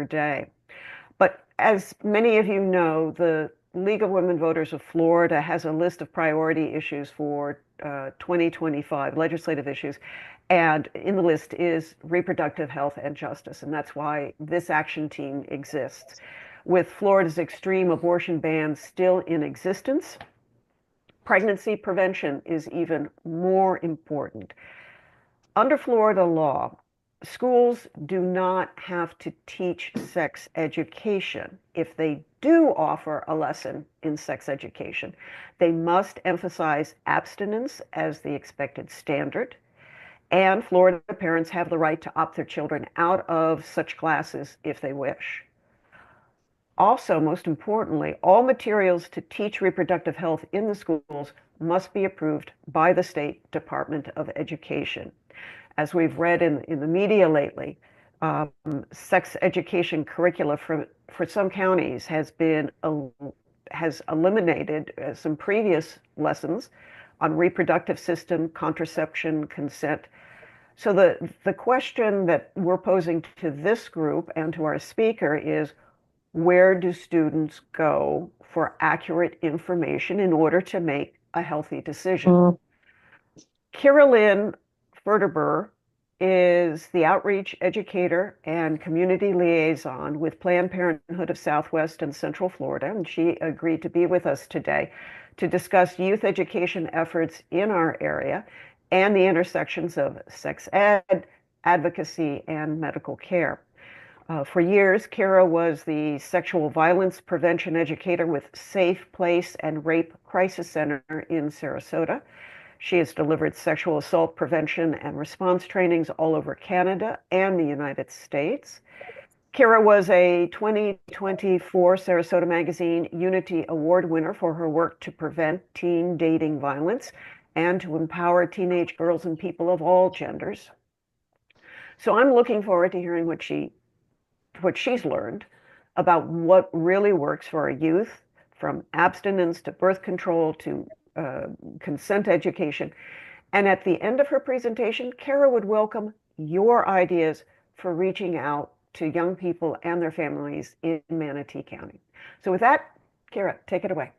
another day. But as many of you know, the League of Women Voters of Florida has a list of priority issues for 2025, legislative issues. And in the list is reproductive health and justice. And that's why this action team exists. With Florida's extreme abortion ban still in existence, pregnancy prevention is even more important. Under Florida law, schools do not have to teach sex education. If they do offer a lesson in sex education, they must emphasize abstinence as the expected standard. And Florida parents have the right to opt their children out of such classes if they wish. Also, most importantly, all materials to teach reproductive health in the schools must be approved by the State Department of Education. As we've read in the media lately, sex education curricula for some counties has eliminated some previous lessons on reproductive system, contraception, consent. So the question that we're posing to this group and to our speaker is, where do students go for accurate information in order to make a healthy decision? Kira-Lynn Ferderber is the outreach educator and community liaison with Planned Parenthood of Southwest and Central Florida, and she agreed to be with us today to discuss youth education efforts in our area and the intersections of sex ed, advocacy, and medical care. For years, Kira was the sexual violence prevention educator with Safe Place and Rape Crisis Center in Sarasota. She has delivered sexual assault prevention and response trainings all over Canada and the United States. Kira was a 2024 Sarasota Magazine Unity Award winner for her work to prevent teen dating violence and to empower teenage girls and people of all genders. So I'm looking forward to hearing what she's learned about what really works for our youth, from abstinence to birth control to consent education. And at the end of her presentation, Kira would welcome your ideas for reaching out to young people and their families in Manatee County. So with that, Kira, take it away.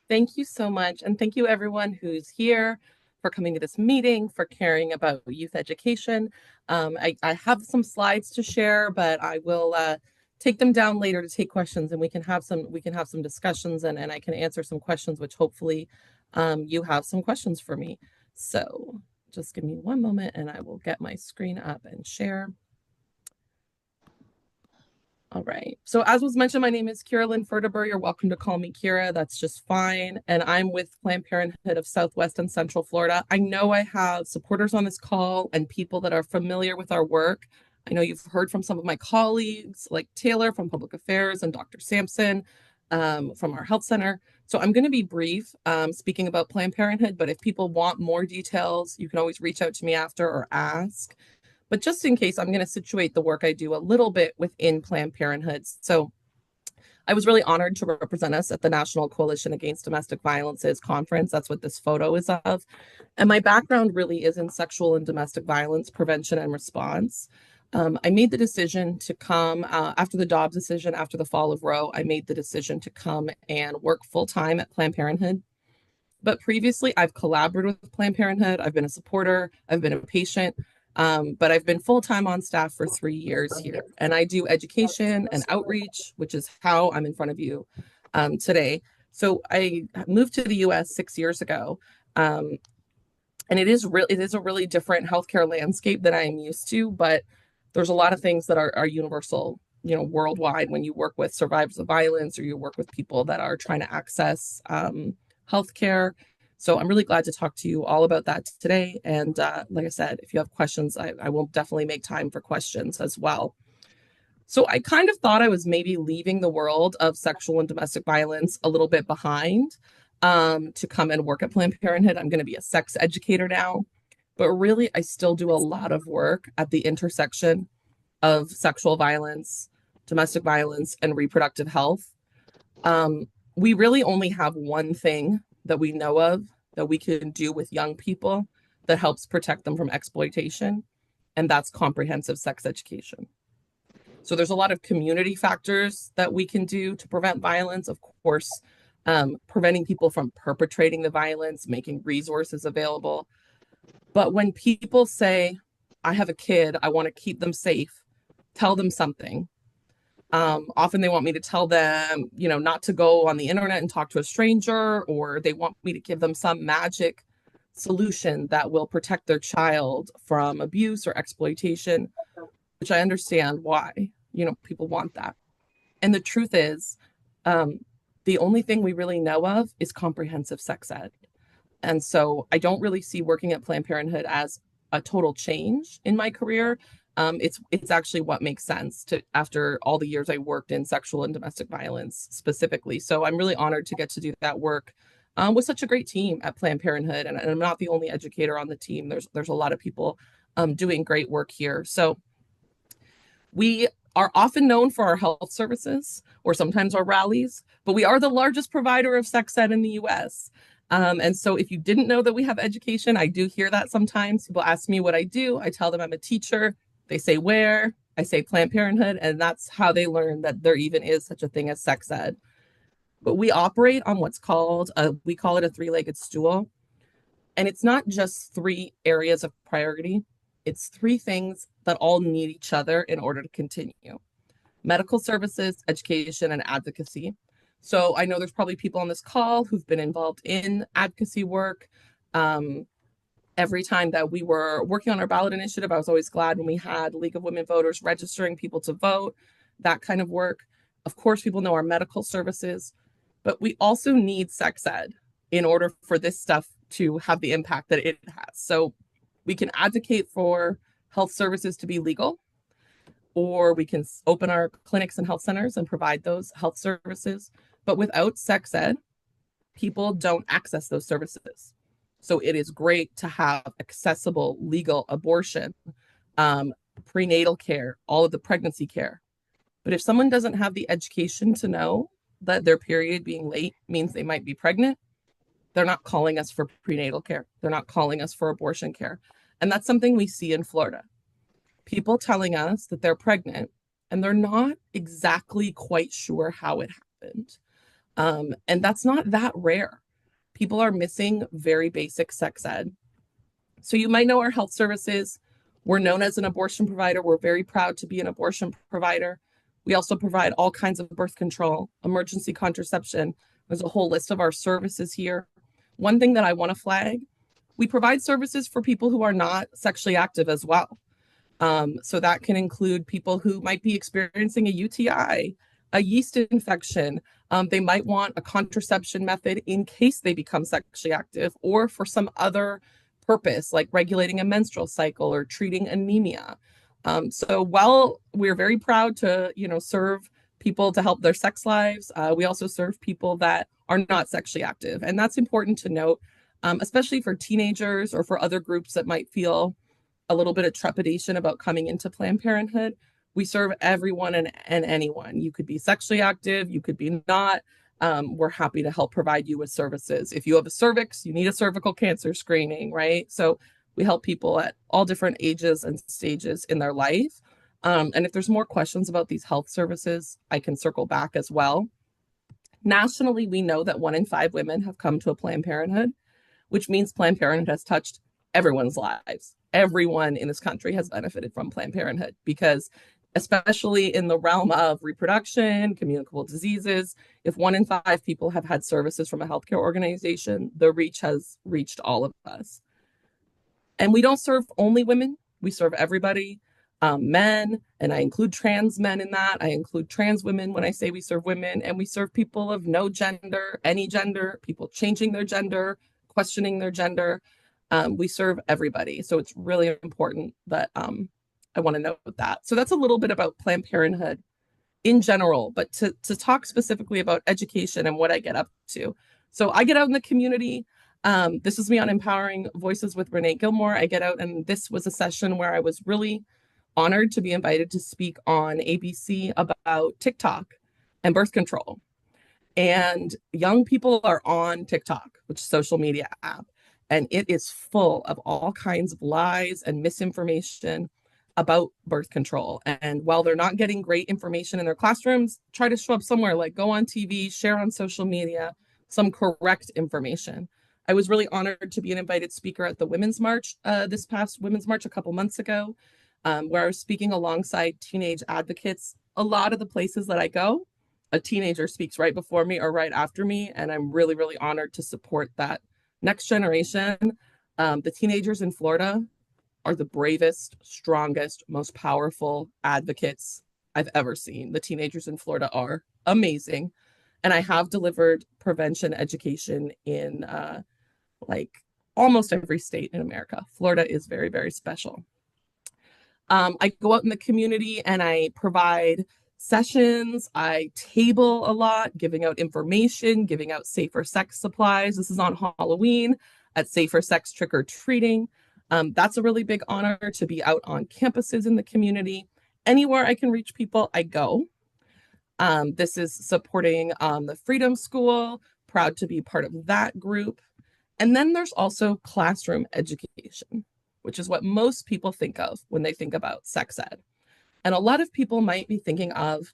Thank you so much. And thank you everyone who's here for coming to this meeting, for caring about youth education. I have some slides to share, but I will take them down later to take questions, and we can have some discussions, and I can answer some questions, which hopefully you have some questions for me. So just give me one moment and I will get my screen up and share. All right. So as was mentioned, my name is Kira-Lynn Ferderber. You're welcome to call me Kira. That's just fine. And I'm with Planned Parenthood of Southwest and Central Florida. I know I have supporters on this call and people that are familiar with our work. I know you've heard from some of my colleagues like Taylor from Public Affairs and Dr. Sampson from our health center. So I'm going to be brief speaking about Planned Parenthood, but if people want more details, you can always reach out to me after or ask. But just in case, I'm going to situate the work I do a little bit within Planned Parenthood. So I was really honored to represent us at the National Coalition Against Domestic Violence's conference. That's what this photo is of. And my background really is in sexual and domestic violence prevention and response. I made the decision to come after the Dobbs decision, after the fall of Roe. I made the decision to come and work full time at Planned Parenthood. But previously, I've collaborated with Planned Parenthood. I've been a supporter. I've been a patient. But I've been full-time on staff for 3 years here, and I do education and outreach, which is how I'm in front of you today. So I moved to the US 6 years ago, and it is a really different healthcare landscape than I'm used to, but there's a lot of things that are universal, worldwide when you work with survivors of violence or you work with people that are trying to access healthcare. So I'm really glad to talk to you all about that today. And like I said, if you have questions, I will definitely make time for questions as well. So I kind of thought I was maybe leaving the world of sexual and domestic violence a little bit behind to come and work at Planned Parenthood. I'm going to be a sex educator now, but really I still do a lot of work at the intersection of sexual violence, domestic violence, and reproductive health. We really only have one thing that we know of that we can do with young people that helps protect them from exploitation, and that's comprehensive sex education. So there's a lot of community factors that we can do to prevent violence. Of course, preventing people from perpetrating the violence, making resources available. But when people say, I have a kid, I want to keep them safe, tell them something. Often they want me to tell them, not to go on the internet and talk to a stranger, or they want me to give them some magic solution that will protect their child from abuse or exploitation, which I understand why, people want that. And the truth is, um, the only thing we really know of is comprehensive sex ed. And so I don't really see working at Planned Parenthood as a total change in my career. It's actually what makes sense to after all the years I worked in sexual and domestic violence specifically. So I'm really honored to get to do that work with such a great team at Planned Parenthood. And I'm not the only educator on the team. There's a lot of people doing great work here. So we are often known for our health services or sometimes our rallies, but we are the largest provider of sex ed in the US. And so if you didn't know that we have education, I do hear that sometimes. People ask me what I do. I tell them I'm a teacher. They say where, I say Planned Parenthood, and that's how they learn that there even is such a thing as sex ed. But we operate on what's called, we call it a three-legged stool. And it's not just three areas of priority. It's three things that all need each other in order to continue: medical services, education, and advocacy. So I know there's probably people on this call who've been involved in advocacy work. Every time that we were working on our ballot initiative, I was always glad when we had League of Women Voters registering people to vote, that kind of work. Of course, people know our medical services, but we also need sex ed in order for this stuff to have the impact that it has. So we can advocate for health services to be legal, or we can open our clinics and health centers and provide those health services. But without sex ed, people don't access those services. So it is great to have accessible legal abortion, prenatal care, all of the pregnancy care. But if someone doesn't have the education to know that their period being late means they might be pregnant, they're not calling us for prenatal care. They're not calling us for abortion care. And that's something we see in Florida. People telling us that they're pregnant and they're not exactly quite sure how it happened. And that's not that rare. People are missing very basic sex ed. So you might know our health services. We're known as an abortion provider. We're very proud to be an abortion provider. We also provide all kinds of birth control, emergency contraception. There's a whole list of our services here. One thing that I want to flag, we provide services for people who are not sexually active as well. So that can include people who might be experiencing a UTI, a yeast infection. They might want a contraception method in case they become sexually active, or for some other purpose, like regulating a menstrual cycle or treating anemia. So while we're very proud to, serve people to help their sex lives, we also serve people that are not sexually active. And that's important to note, especially for teenagers or for other groups that might feel a little bit of trepidation about coming into Planned Parenthood. We serve everyone and anyone. You could be sexually active, you could be not. We're happy to help provide you with services. If you have a cervix, you need a cervical cancer screening, right? So we help people at all different ages and stages in their life. And if there's more questions about these health services, I can circle back as well. Nationally, we know that 1 in 5 women have come to a Planned Parenthood, which means Planned Parenthood has touched everyone's lives. Everyone in this country has benefited from Planned Parenthood, because especially in the realm of reproduction, communicable diseases, if 1 in 5 people have had services from a healthcare organization, the reach has reached all of us. And we don't serve only women, we serve everybody, men, and I include trans men in that. I include trans women when I say we serve women, and we serve people of no gender, any gender, people changing their gender, questioning their gender. We serve everybody. So it's really important that I want to note that. So that's a little bit about Planned Parenthood in general, but to talk specifically about education and what I get up to. So I get out in the community. This is me on Empowering Voices with Renee Gilmore. I get out, and this was a session where I was really honored to be invited to speak on ABC about TikTok and birth control. And young people are on TikTok, which is a social media app, and it is full of all kinds of lies and misinformation. about birth control. And while they're not getting great information in their classrooms, try to show up somewhere, like go on TV, share on social media some correct information. I was really honored to be an invited speaker at the Women's March, this past Women's March a couple months ago, where I was speaking alongside teenage advocates. A lot of the places that I go, a teenager speaks right before me or right after me, and I'm really, really honored to support that next generation. The teenagers in Florida are the bravest, strongest, most powerful advocates I've ever seen. The teenagers in Florida are amazing. And I have delivered prevention education in like almost every state in America. Florida is very, very special. I go out in the community and I provide sessions. I table a lot, giving out information, giving out safer sex supplies. This is on Halloween at Safer Sex Trick or Treating. That's a really big honor to be out on campuses in the community. Anywhere I can reach people, I go. This is supporting the Freedom School, proud to be part of that group. And then there's also classroom education, which is what most people think of when they think about sex ed. And a lot of people might be thinking of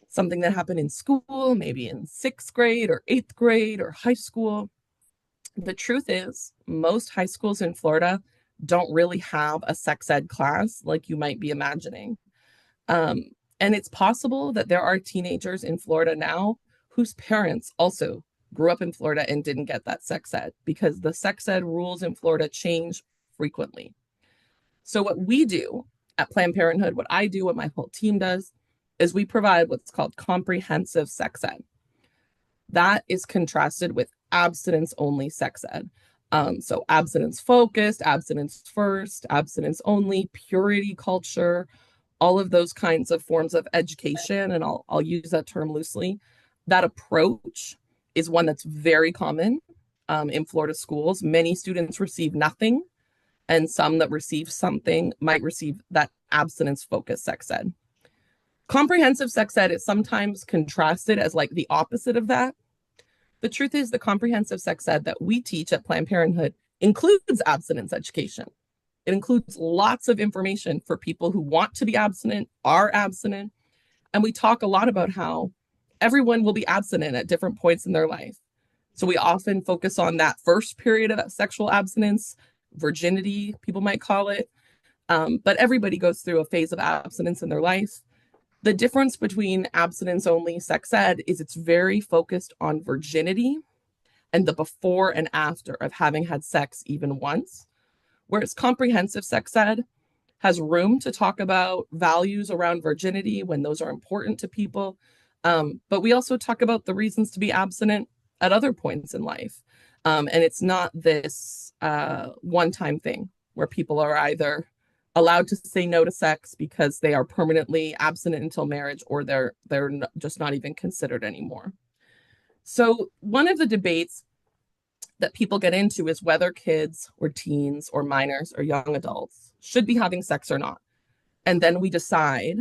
something that happened in school, maybe in 6th grade or 8th grade or high school. The truth is, most high schools in Florida don't really have a sex ed class like you might be imagining. And it's possible that there are teenagers in Florida now whose parents also grew up in Florida and didn't get that sex ed, because the sex ed rules in Florida change frequently. So what we do at Planned Parenthood, what I do, what my whole team does, is we provide what's called comprehensive sex ed. That is contrasted with abstinence-only sex ed. So abstinence focused, abstinence first, abstinence only, purity culture, all of those kinds of forms of education, and I'll use that term loosely. That approach is one that's very common in Florida schools. Many students receive nothing, and some that receive something might receive that abstinence-focused sex ed. Comprehensive sex ed is sometimes contrasted as like the opposite of that. The truth is, the comprehensive sex ed that we teach at Planned Parenthood includes abstinence education. It includes lots of information for people who want to be abstinent, are abstinent, and we talk a lot about how everyone will be abstinent at different points in their life. So we often focus on that first period of sexual abstinence, virginity, people might call it, but everybody goes through a phase of abstinence in their life. The difference between abstinence-only sex ed is it's very focused on virginity and the before and after of having had sex even once, whereas comprehensive sex ed has room to talk about values around virginity when those are important to people. But we also talk about the reasons to be abstinent at other points in life. And it's not this one-time thing where people are either allowed to say no to sex because they are permanently abstinent until marriage, or they're just not even considered anymore. So one of the debates that people get into is whether kids or teens or minors or young adults should be having sex or not. And then we decide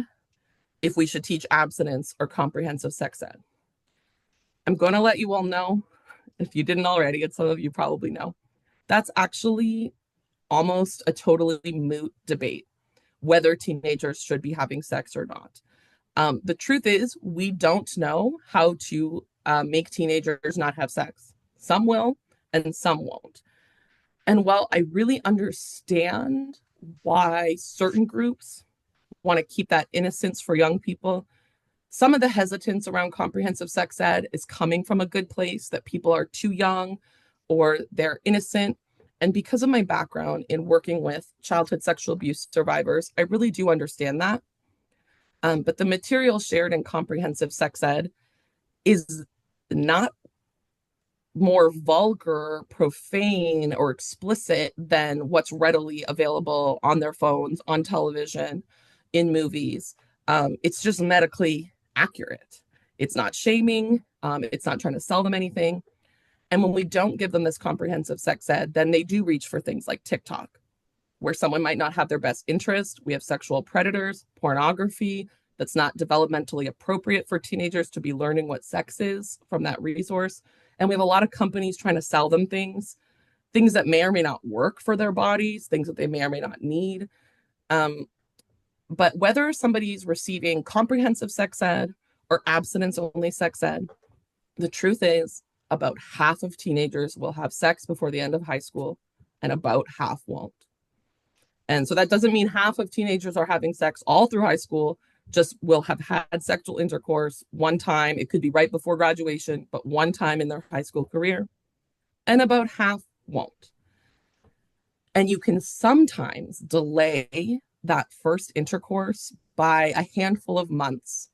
if we should teach abstinence or comprehensive sex ed. I'm going to let you all know, if you didn't already, and some of you probably know, that's actually almost a totally moot debate, whether teenagers should be having sex or not. The truth is, we don't know how to make teenagers not have sex. Some will, and some won't. And while I really understand why certain groups want to keep that innocence for young people, some of the hesitance around comprehensive sex ed is coming from a good place, that people are too young or they're innocent. And because of my background in working with childhood sexual abuse survivors, I really do understand that. But the material shared in comprehensive sex ed is not more vulgar, profane, or explicit than what's readily available on their phones, on television, in movies. It's just medically accurate. It's not shaming. It's not trying to sell them anything. And when we don't give them this comprehensive sex ed, then they do reach for things like TikTok, where someone might not have their best interest. We have sexual predators, pornography that's not developmentally appropriate for teenagers to be learning what sex is from that resource. And we have a lot of companies trying to sell them things that may or may not work for their bodies, things that they may or may not need. Um, but whether somebody's receiving comprehensive sex ed or abstinence only sex ed, the truth is about half of teenagers will have sex before the end of high school and about half won't. And so that doesn't mean half of teenagers are having sex all through high school, just will have had sexual intercourse one time. It could be right before graduation, but one time in their high school career. And about half won't. And you can sometimes delay that first intercourse by a handful of months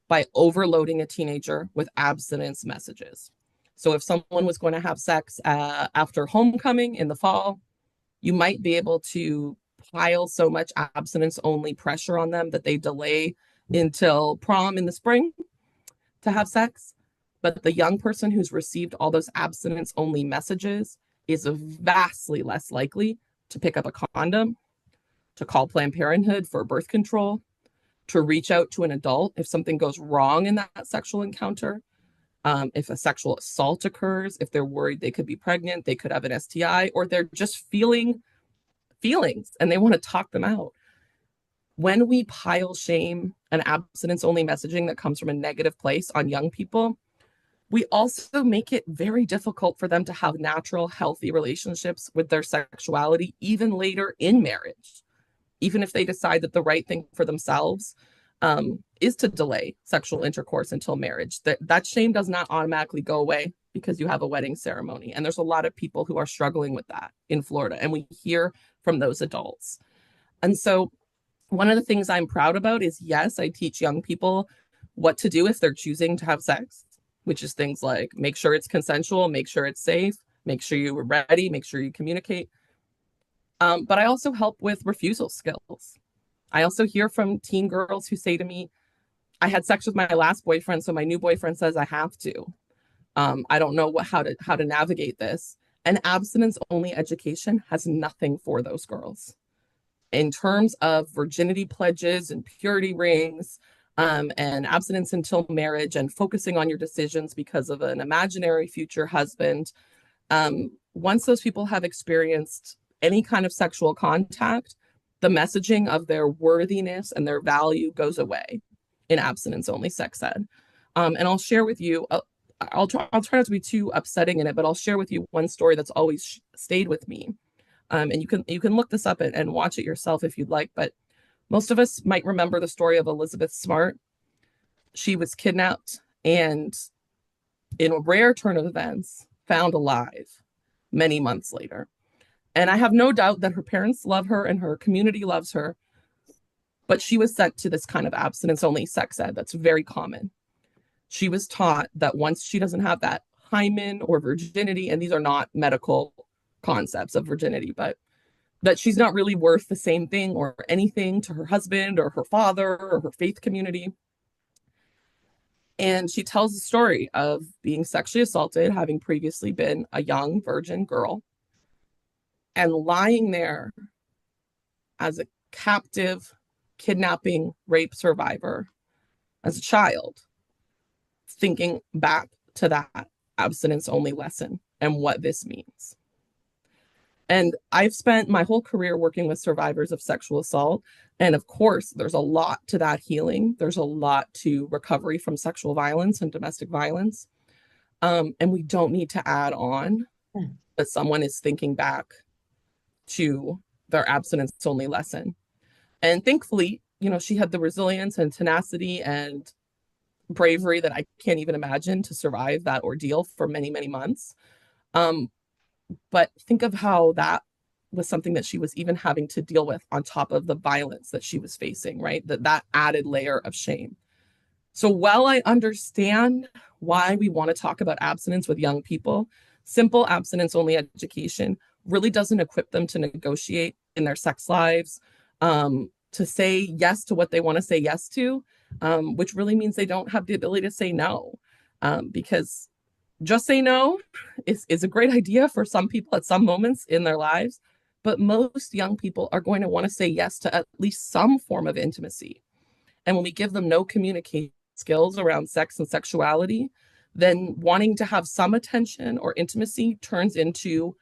by overloading a teenager with abstinence messages. So if someone was going to have sex after homecoming in the fall, you might be able to pile so much abstinence only pressure on them that they delay until prom in the spring to have sex. But the young person who's received all those abstinence only messages is vastly less likely to pick up a condom, to call Planned Parenthood for birth control, to reach out to an adult if something goes wrong in that sexual encounter. If a sexual assault occurs, if they're worried they could be pregnant, they could have an STI, or they're just feeling feelings and they want to talk them out. When we pile shame and abstinence only messaging that comes from a negative place on young people, we also make it very difficult for them to have natural, healthy relationships with their sexuality, even later in marriage. Even if they decide that the right thing for themselves is to delay sexual intercourse until marriage, that shame does not automatically go away because you have a wedding ceremony. And there's a lot of people who are struggling with that in Florida, and we hear from those adults. And so one of the things I'm proud about is, yes, I teach young people what to do if they're choosing to have sex, which is things like make sure it's consensual, make sure it's safe, make sure you're ready, make sure you communicate. But I also help with refusal skills. I also hear from teen girls who say to me, I had sex with my last boyfriend, so my new boyfriend says I have to. I don't know how to navigate this. And abstinence only education has nothing for those girls. In terms of virginity pledges and purity rings, and abstinence until marriage and focusing on your decisions because of an imaginary future husband, once those people have experienced any kind of sexual contact, the messaging of their worthiness and their value goes away in abstinence only sex ed. And I'll share with you, I'll try not to be too upsetting in it, but I'll share with you one story that's always stayed with me. And you can look this up and watch it yourself if you'd like. But most of us might remember the story of Elizabeth Smart. She was kidnapped and, in a rare turn of events, found alive many months later. And I have no doubt that her parents love her and her community loves her, but she was sent to this kind of abstinence only sex ed that's very common. She was taught that once she doesn't have that hymen or virginity, and these are not medical concepts of virginity, but that she's not really worth the same thing or anything to her husband or her father or her faith community. And she tells the story of being sexually assaulted, having previously been a young virgin girl, and lying there as a captive, kidnapping, rape survivor as a child, thinking back to that abstinence only lesson and what this means. And I've spent my whole career working with survivors of sexual assault. And of course, there's a lot to that healing. There's a lot to recovery from sexual violence and domestic violence. And we don't need to add on that someone is thinking back to their abstinence only lesson. And thankfully, she had the resilience and tenacity and bravery that I can't even imagine to survive that ordeal for many, many months. But think of how that was something that she was even having to deal with on top of the violence that she was facing, right? That added layer of shame. So while I understand why we want to talk about abstinence with young people, simple abstinence only education really doesn't equip them to negotiate in their sex lives, to say yes to what they want to say yes to, which really means they don't have the ability to say no, because just say no is a great idea for some people at some moments in their lives, but most young people are going to want to say yes to at least some form of intimacy. And when we give them no communication skills around sex and sexuality, then wanting to have some attention or intimacy turns into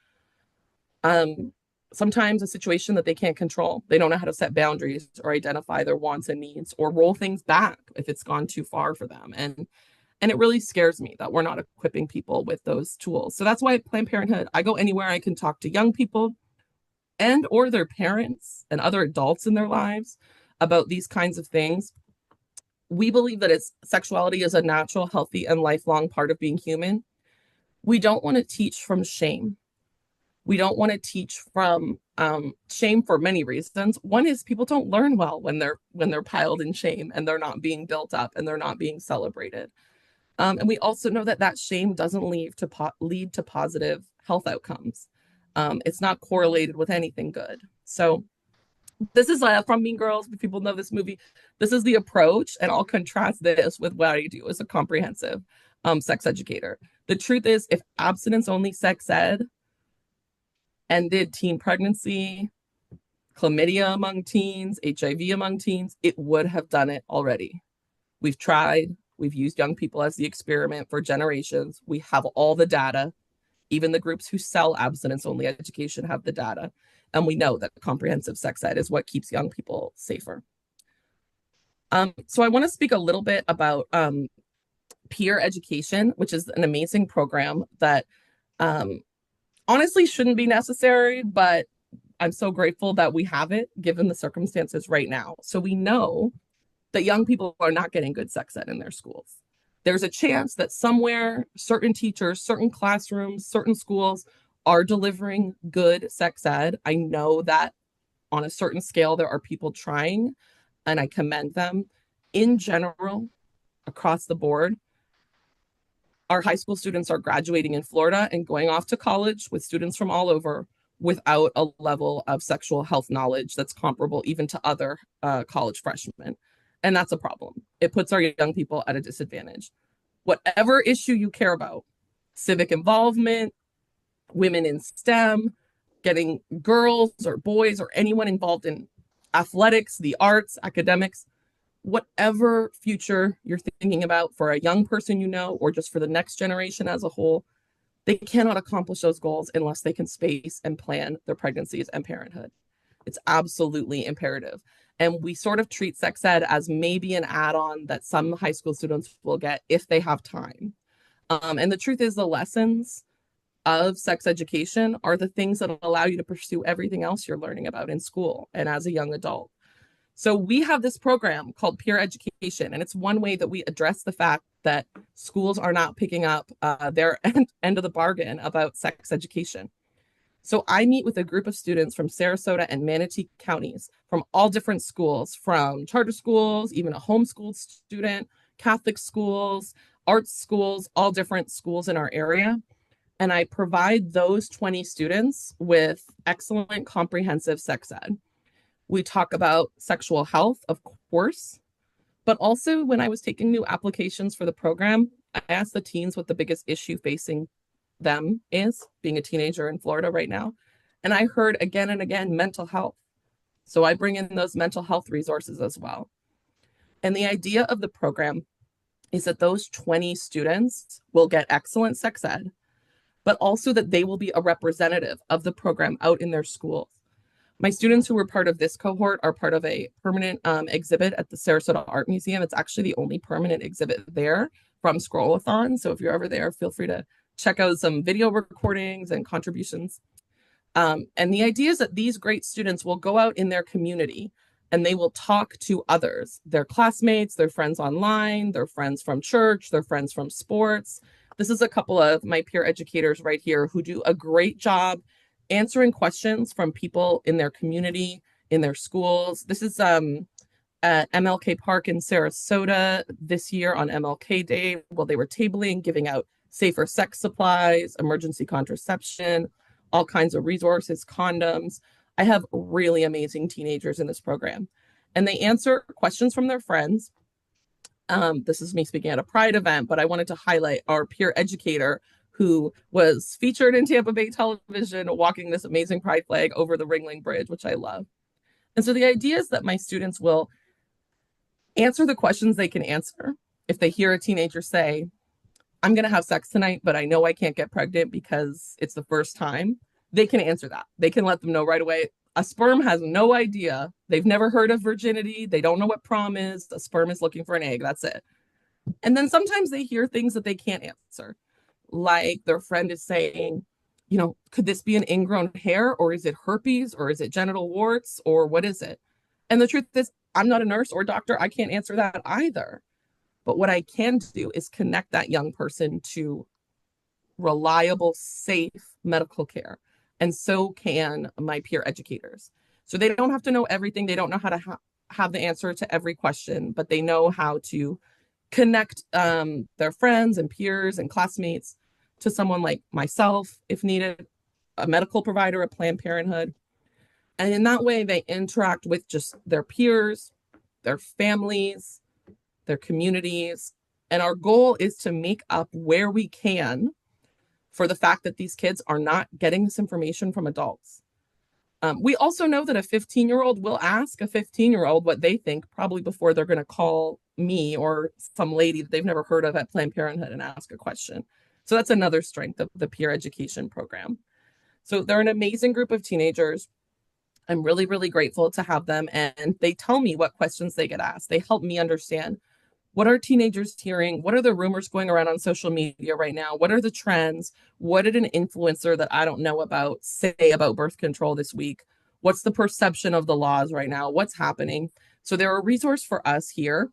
sometimes a situation that they can't control. They don't know how to set boundaries or identify their wants and needs or roll things back if it's gone too far for them. And it really scares me that we're not equipping people with those tools. So that's why at Planned Parenthood, I go anywhere I can talk to young people and or their parents and other adults in their lives about these kinds of things. We believe that sexuality is a natural, healthy, and lifelong part of being human. We don't want to teach from shame. We don't want to teach from shame for many reasons. One is people don't learn well when they're piled in shame and they're not being built up and they're not being celebrated. And we also know that shame doesn't lead to positive health outcomes. It's not correlated with anything good. So this is from Mean Girls. If people know this movie, this is the approach, and I'll contrast this with what I do as a comprehensive sex educator. The truth is, if abstinence-only sex ed ended teen pregnancy, chlamydia among teens, HIV among teens, it would have done it already. We've tried. We've used young people as the experiment for generations. We have all the data. Even the groups who sell abstinence-only education have the data. And we know that comprehensive sex ed is what keeps young people safer. So I want to speak a little bit about peer education, which is an amazing program that honestly shouldn't be necessary, but I'm so grateful that we have it given the circumstances right now. So we know that young people are not getting good sex ed in their schools. There's a chance that somewhere, certain teachers, certain classrooms, certain schools are delivering good sex ed. I know that on a certain scale, there are people trying, and I commend them. In general, across the board, our high school students are graduating in Florida and going off to college with students from all over without a level of sexual health knowledge that's comparable even to other college freshmen. And that's a problem. It puts our young people at a disadvantage. Whatever issue you care about, civic involvement, women in STEM, getting girls or boys or anyone involved in athletics, the arts, academics, whatever future you're thinking about for a young person, or just for the next generation as a whole, they cannot accomplish those goals unless they can space and plan their pregnancies and parenthood. It's absolutely imperative. And we sort of treat sex ed as maybe an add-on that some high school students will get if they have time. And the truth is, the lessons of sex education are the things that allow you to pursue everything else you're learning about in school and as a young adult. So we have this program called Peer Education, and it's one way that we address the fact that schools are not picking up their end of the bargain about sex education. So I meet with a group of students from Sarasota and Manatee counties from all different schools, from charter schools, even a homeschooled student, Catholic schools, arts schools, all different schools in our area. And I provide those 20 students with excellent comprehensive sex ed. We talk about sexual health, of course, but also when I was taking new applications for the program, I asked the teens what the biggest issue facing them is, being a teenager in Florida right now. And I heard again and again, mental health. So I bring in those mental health resources as well. And the idea of the program is that those 20 students will get excellent sex ed, but also that they will be a representative of the program out in their schools. My students who were part of this cohort are part of a permanent exhibit at the Sarasota Art Museum. It's actually the only permanent exhibit there from Scroll-a-thon. So if you're ever there, feel free to check out some video recordings and contributions. And the idea is that these great students will go out in their community and they will talk to others, their classmates, their friends online, their friends from church, their friends from sports. This is a couple of my peer educators right here who do a great job answering questions from people in their community, in their schools. This is at MLK Park in Sarasota this year on MLK Day, while they were tabling, giving out safer sex supplies, emergency contraception, all kinds of resources, condoms. I have really amazing teenagers in this program, and they answer questions from their friends. This is me speaking at a Pride event, but I wanted to highlight our peer educator who was featured in Tampa Bay television walking this amazing Pride flag over the Ringling Bridge, which I love. And so the idea is that my students will answer the questions they can answer. If they hear a teenager say, I'm going to have sex tonight, but I know I can't get pregnant because it's the first time, they can answer that. They can let them know right away. A sperm has no idea. They've never heard of virginity. They don't know what prom is. A sperm is looking for an egg. That's it. And then sometimes they hear things that they can't answer. Like their friend is saying, could this be an ingrown hair, or is it herpes, or is it genital warts, or what is it? And the truth is, I'm not a nurse or doctor. I can't answer that either. But what I can do is connect that young person to reliable, safe medical care. And so can my peer educators. So they don't have to know everything. They don't know how to have the answer to every question, but they know how to connect their friends and peers and classmates to someone like myself, if needed, a medical provider, a Planned Parenthood. And in that way, they interact with just their peers, their families, their communities. And our goal is to make up where we can for the fact that these kids are not getting this information from adults. We also know that a 15-year-old will ask a 15-year-old what they think, probably before they're going to call me or some lady that they've never heard of at Planned Parenthood and ask a question. So that's another strength of the peer education program. So they're an amazing group of teenagers. I'm really, really grateful to have them. And they tell me what questions they get asked. They help me understand, what are teenagers hearing? What are the rumors going around on social media right now? What are the trends? What did an influencer that I don't know about say about birth control this week? What's the perception of the laws right now? What's happening? So they're a resource for us here.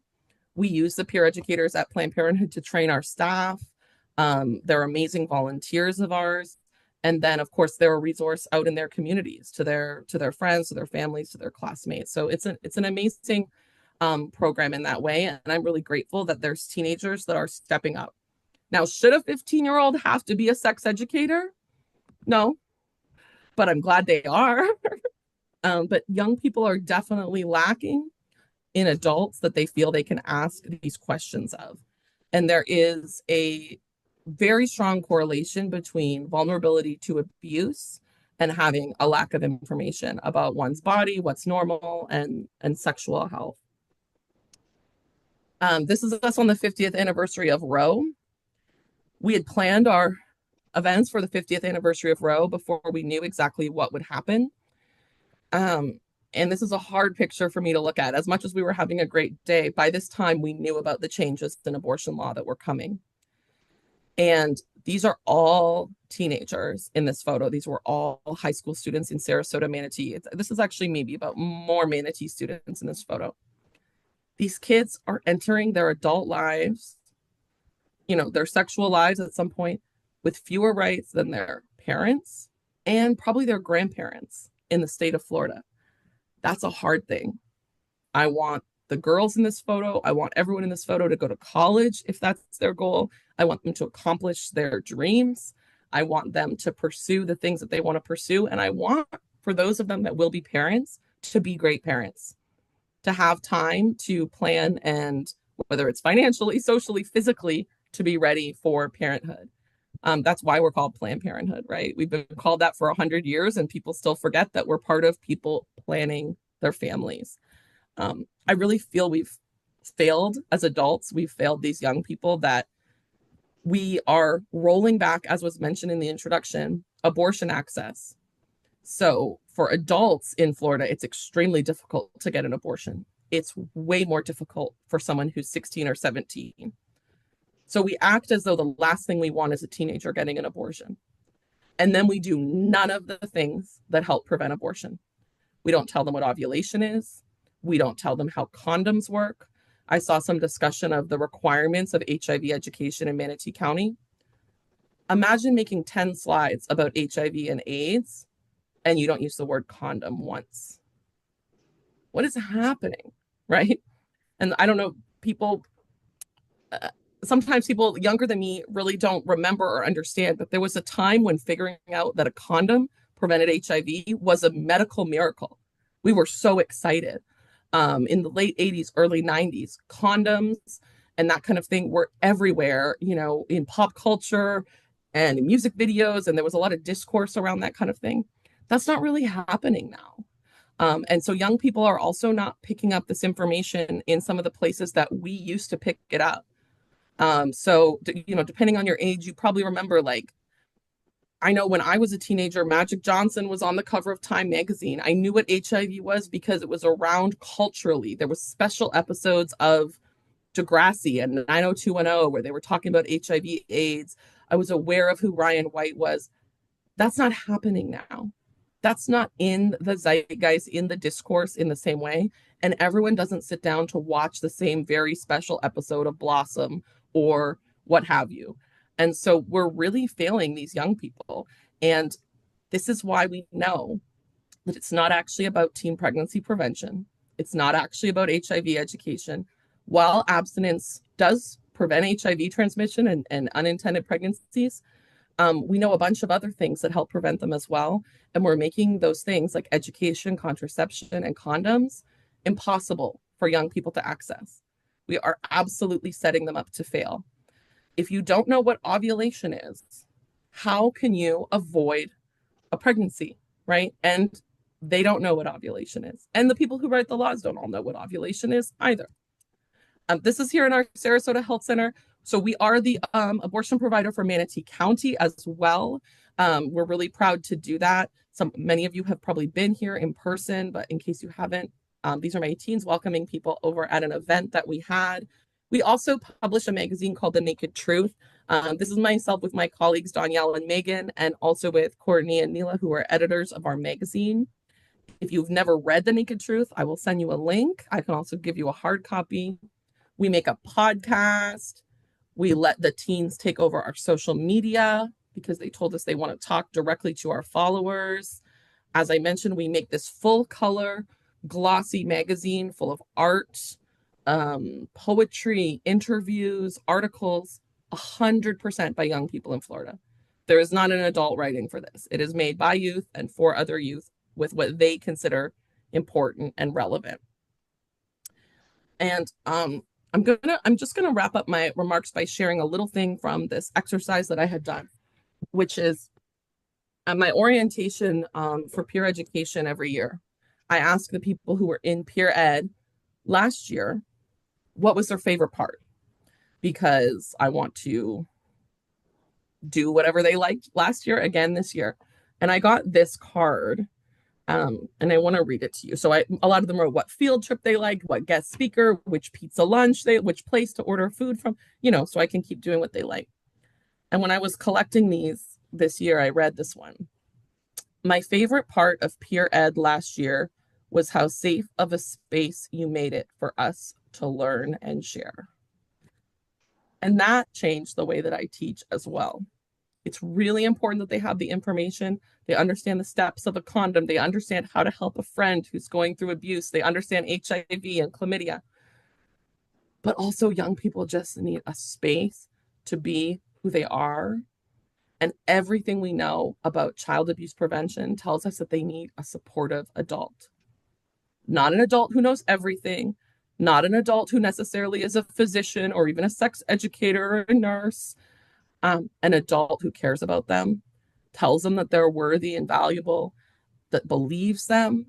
We use the peer educators at Planned Parenthood to train our staff. They're amazing volunteers of ours. And then, of course, they're a resource out in their communities to their friends, to their families, to their classmates. So it's an amazing program in that way. And I'm really grateful that there's teenagers that are stepping up. Now, should a 15-year-old have to be a sex educator? No, but I'm glad they are. But young people are definitely lacking in adults that they feel they can ask these questions of. And there is a very strong correlation between vulnerability to abuse and having a lack of information about one's body, what's normal, and sexual health. This is us on the 50th anniversary of Roe. We had planned our events for the 50th anniversary of Roe before we knew exactly what would happen. And this is a hard picture for me to look at. As much as we were having a great day, by this time we knew about the changes in abortion law that were coming. And these are all teenagers in this photo. These were all high school students in Sarasota, Manatee. This is actually maybe about more Manatee students in this photo. These kids are entering their adult lives, their sexual lives at some point, with fewer rights than their parents and probably their grandparents in the state of Florida. That's a hard thing. I want the girls in this photo, I want everyone in this photo to go to college if that's their goal. I want them to accomplish their dreams. I want them to pursue the things that they want to pursue. And I want, for those of them that will be parents, to be great parents, to have time to plan, and whether it's financially, socially, physically, to be ready for parenthood. That's why we're called Planned Parenthood, right? We've been called that for 100 years, and people still forget that we're part of people planning their families. I really feel we've failed as adults. We've failed these young people, that we are rolling back, as was mentioned in the introduction, abortion access. So for adults in Florida, it's extremely difficult to get an abortion. It's way more difficult for someone who's 16 or 17. So we act as though the last thing we want is a teenager getting an abortion. And then we do none of the things that help prevent abortion. We don't tell them what ovulation is. We don't tell them how condoms work. I saw some discussion of the requirements of HIV education in Manatee County. Imagine making 10 slides about HIV and AIDS, and you don't use the word condom once. What is happening, right? And I don't know, sometimes people younger than me really don't remember or understand that there was a time when figuring out that a condom prevented HIV was a medical miracle. We were so excited. In the late 80s, early 90s, condoms and that kind of thing were everywhere, in pop culture and in music videos. And there was a lot of discourse around that kind of thing. That's not really happening now. And so young people are also not picking up this information in some of the places that we used to pick it up. So, depending on your age, you probably remember like I know when I was a teenager, Magic Johnson was on the cover of Time magazine. I knew what HIV was because it was around culturally. There was special episodes of Degrassi and 90210 where they were talking about HIV AIDS. I was aware of who Ryan White was. That's not happening now. That's not in the zeitgeist, in the discourse in the same way. And everyone doesn't sit down to watch the same very special episode of Blossom or what have you. And so we're really failing these young people. And this is why we know that it's not actually about teen pregnancy prevention. It's not actually about HIV education. While abstinence does prevent HIV transmission and unintended pregnancies, we know a bunch of other things that help prevent them as well. And we're making those things like education, contraception, and condoms impossible for young people to access. We are absolutely setting them up to fail. If you don't know what ovulation is, how can you avoid a pregnancy, right? And they don't know what ovulation is. And the people who write the laws don't all know what ovulation is either. This is here in our Sarasota Health Center. So we are the abortion provider for Manatee County as well. We're really proud to do that. Many of you have probably been here in person, but in case you haven't, these are my teens welcoming people over at an event that we had. We also publish a magazine called The Naked Truth. This is myself with my colleagues, Danielle and Megan, and also with Courtney and Neela, who are editors of our magazine. If you've never read The Naked Truth, I will send you a link. I can also give you a hard copy. We make a podcast. We let the teens take over our social media because they told us they want to talk directly to our followers. As I mentioned, we make this full color, glossy magazine full of art, poetry, interviews, articles, 100% by young people in Florida. There is not an adult writing for this. It is made by youth and for other youth with what they consider important and relevant. And I'm just gonna wrap up my remarks by sharing a little thing from this exercise that I had done, which is my orientation for peer education every year. I ask the people who were in peer ed last year what was their favorite part, because I want to do whatever they liked last year again this year. And I got this card. And I want to read it to you. So a lot of them wrote what field trip they liked, what guest speaker, which pizza lunch which place to order food from, so I can keep doing what they like. And when I was collecting these this year, I read this one. My favorite part of peer ed last year was how safe of a space you made it for us to learn and share. And that changed the way that I teach as well. It's really important that they have the information. They understand the steps of a condom. They understand how to help a friend who's going through abuse. They understand HIV and chlamydia. But also young people just need a space to be who they are. And everything we know about child abuse prevention tells us that they need a supportive adult. Not an adult who knows everything, not an adult who necessarily is a physician or even a sex educator or a nurse. An adult who cares about them, tells them that they're worthy and valuable, that believes them.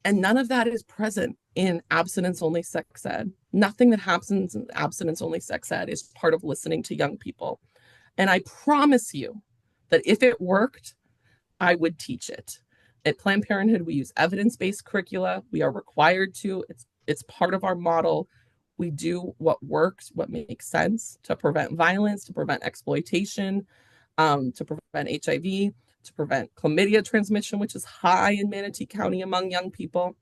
And none of that is present in abstinence-only sex ed. Nothing that happens in abstinence-only sex ed is part of listening to young people. And I promise you that if it worked, I would teach it. At Planned Parenthood, we use evidence-based curricula. We are required to. It's part of our model. We do what works, what makes sense to prevent violence, to prevent exploitation, to prevent HIV, to prevent chlamydia transmission, which is high in Manatee County among young people.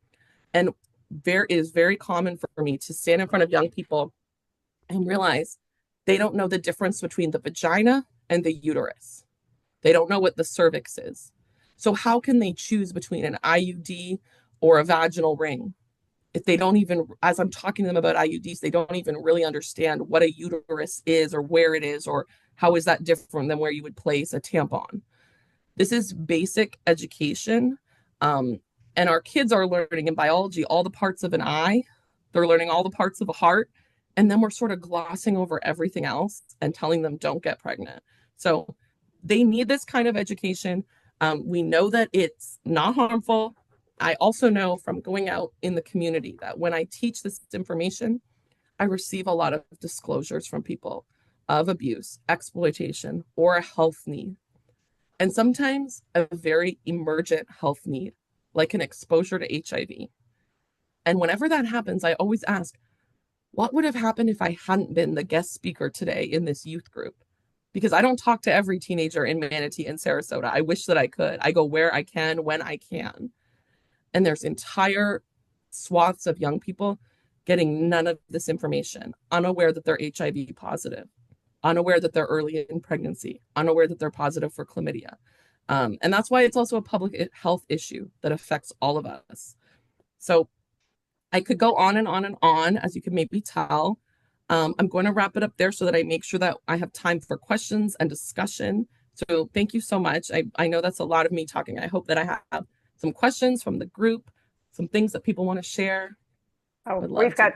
And it is very common for me to stand in front of young people and realize they don't know the difference between the vagina and the uterus. They don't know what the cervix is. So how can they choose between an IUD or a vaginal ring? If they don't even, as I'm talking to them about IUDs, they don't even really understand what a uterus is or where it is or how is that different than where you would place a tampon. This is basic education. And our kids are learning in biology all the parts of an eye. They're learning all the parts of a heart. And then we're sort of glossing over everything else and telling them don't get pregnant. So they need this kind of education. We know that it's not harmful. I also know from going out in the community that when I teach this information, I receive a lot of disclosures from people of abuse, exploitation, or a health need. and sometimes a very emergent health need, like an exposure to HIV. And whenever that happens, I always ask, what would have happened if I hadn't been the guest speaker today in this youth group? Because I don't talk to every teenager in Manatee and Sarasota. I wish that I could. I go where I can, when I can. And there's entire swaths of young people getting none of this information, unaware that they're HIV positive, unaware that they're early in pregnancy, unaware that they're positive for chlamydia. And that's why it's also a public health issue that affects all of us. So I could go on and on and on, as you can maybe tell. I'm going to wrap it up there so that I make sure that I have time for questions and discussion. So thank you so much. I know that's a lot of me talking. I hope that I have some questions from the group, some things that people want to share. Oh, we've got